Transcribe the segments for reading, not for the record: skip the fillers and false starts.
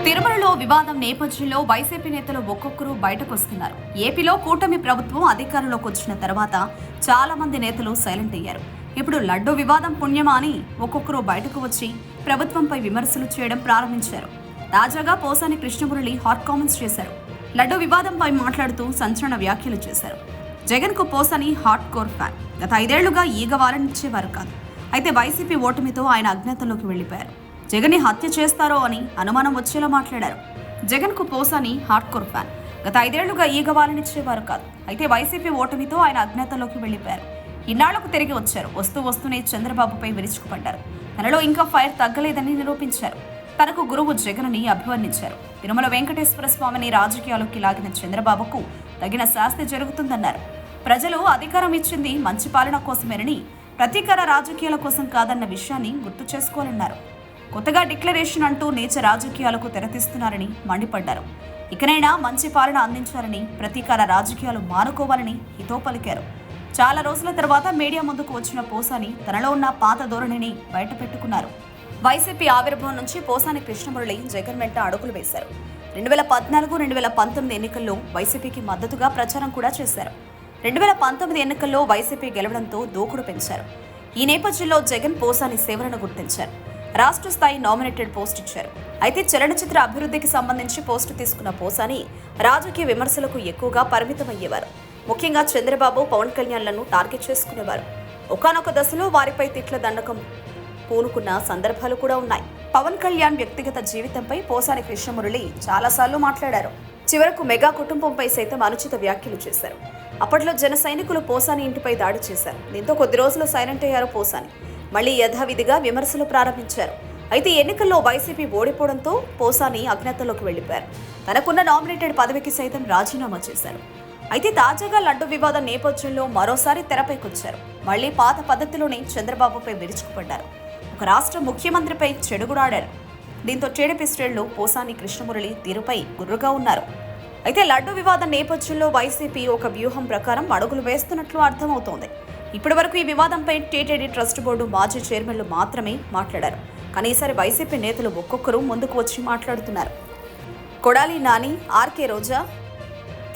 తిరుమలలో వివాదం నేపథ్యంలో వైసీపీ నేతలు ఒక్కొక్కరు బయటకు వస్తున్నారు. ఏపీలో కూటమి ప్రభుత్వం అధికారంలోకి వచ్చిన తర్వాత చాలా మంది నేతలు సైలెంట్ అయ్యారు. ఇప్పుడు లడ్డూ వివాదం పుణ్యమా అని ఒక్కొక్కరు బయటకు వచ్చి ప్రభుత్వంపై విమర్శలు చేయడం ప్రారంభించారు. తాజాగా పోసాని కృష్ణమురళి హాట్ కామెంట్స్ చేశారు. లడ్డూ వివాదంపై మాట్లాడుతూ సంచలన వ్యాఖ్యలు చేశారు. జగన్ కు పోసాని హాట్ కోర్ ఫ్యాన్. గత 5 ఏళ్లుగా ఈగ వాలనిచ్చేవారు కాదు. అయితే వైసీపీ ఓటమితో ఆయన అజ్ఞాతంలోకి వెళ్లిపోయారు. జగన్ ని హత్య చేస్తారో అని అనుమానం వచ్చేలా మాట్లాడారు. జగన్ కు పోసాని హార్డ్ కోర్ ఫ్యాన్. గత 5 ఏళ్లుగా ఈగ వాలనిచ్చేవారు కాదు. అయితే వైసీపీ ఓటమితో ఆయన అజ్ఞాతంలోకి వెళ్లిపోయారు. ఇన్నాళ్లకు తిరిగి వచ్చారు. వస్తూనే చంద్రబాబుపై విరుచుకుపడ్డారు. తనలో ఇంకా ఫైర్ తగ్గలేదని నిరూపించారు. తనకు గురువు జగన్ ని అభివర్ణించారు. తిరుమల వెంకటేశ్వర స్వామిని రాజకీయాల్లోకి లాగిన చంద్రబాబుకు తగిన శాస్తి జరుగుతుందన్నారు. ప్రజలు అధికారం ఇచ్చింది మంచి పాలన కోసమేనని, ప్రతీకార రాజకీయాల కోసం కాదన్న విషయాన్ని గుర్తు చేసుకోవాలన్నారు. కొత్తగా డిక్లరేషన్ అంటూ నీచ రాజకీయాలకు తెరతీస్తున్నారని మండిపడ్డారు. ఇకనైనా మంచి పాలన అందించాలని, ప్రతీకార రాజకీయాలు మానుకోవాలని హితో పలికారు. చాలా రోజుల తర్వాత మీడియా ముందుకు వచ్చిన పోసాని తనలో ఉన్న పాత ధోరణిని బయటపెట్టుకున్నారు. వైసీపీ ఆవిర్భావం నుంచి పోసాని కృష్ణమురళి జగన్ వెంట అడుగులు వేశారు. 2014-2019 ఎన్నికల్లో వైసీపీకి మద్దతుగా ప్రచారం కూడా చేశారు. 2019 ఎన్నికల్లో వైసీపీ గెలవడంతో దూకుడు పెంచారు. ఈ నేపథ్యంలో జగన్ పోసాని సేవలను గుర్తించారు. రాష్ట్ర స్థాయి నామినేటెడ్ పోస్ట్ ఇచ్చారు. అయితే చలనచిత్ర అభివృద్ధికి సంబంధించి పోస్టు తీసుకున్న పోసాని రాజకీయ విమర్శలకు ఎక్కువగా పరిమితమయ్యేవారు. ముఖ్యంగా చంద్రబాబు, పవన్ కళ్యాణ్లను టార్గెట్ చేసుకునేవారు. ఒకానొక దశలో వారిపై తిట్ల దండకం పూనుకున్న సందర్భాలు కూడా ఉన్నాయి. పవన్ కళ్యాణ్ వ్యక్తిగత జీవితంపై పోసాని కృష్ణమురళి చాలాసార్లు మాట్లాడారు. చివరకు మెగా కుటుంబంపై సైతం అనుచిత వ్యాఖ్యలు చేశారు. అప్పట్లో జన సైనికులు పోసాని ఇంటిపై దాడి చేశారు. దీంతో కొద్ది రోజులు సైలెంట్ అయ్యారు పోసాని. మళ్లీ యథావిధిగా విమర్శలు ప్రారంభించారు. అయితే ఎన్నికల్లో వైసీపీ ఓడిపోవడంతో పోసాని అజ్ఞాతంలోకి వెళ్లిపోయారు. తనకున్న నామినేటెడ్ పదవికి సైతం రాజీనామా చేశారు. అయితే తాజాగా లడ్డు వివాదం నేపథ్యంలో మరోసారి తెరపైకొచ్చారు. మళ్లీ పాత పద్ధతిలోనే చంద్రబాబుపై విరుచుకుపడ్డారు. ఒక రాష్ట్ర ముఖ్యమంత్రిపై చెడుగుడాడారు. దీంతో టీడీపీ శ్రేణులు పోసాని కృష్ణమురళి తీరుపై గుర్రుగా ఉన్నారు. అయితే లడ్డు వివాదం నేపథ్యంలో వైసీపీ ఒక వ్యూహం ప్రకారం అడుగులు వేస్తున్నట్లు అర్థమవుతోంది. ఇప్పటి వరకు ఈ వివాదంపై టీటీడీ ట్రస్ట్ బోర్డు మాజీ చైర్మన్లు మాత్రమే మాట్లాడారు. కానీ ఈసారి వైసీపీ నేతలు ఒక్కొక్కరు ముందుకు వచ్చి మాట్లాడుతున్నారు. కొడాలి నాని, ఆర్కే రోజా,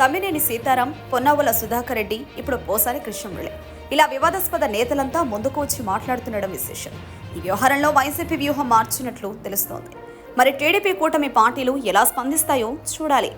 తమ్మినేని సీతారాం, పొన్నవుల సుధాకర్ రెడ్డి, ఇప్పుడు పోసాని కృష్ణమురళి, ఇలా వివాదాస్పద నేతలంతా ముందుకు వచ్చి మాట్లాడుతుండడం విశేషం. ఈ వ్యవహారంలో వైసీపీ వ్యూహం మార్చినట్లు తెలుస్తోంది. మరి టీడీపీ కూటమి పార్టీలు ఎలా స్పందిస్తాయో చూడాలి.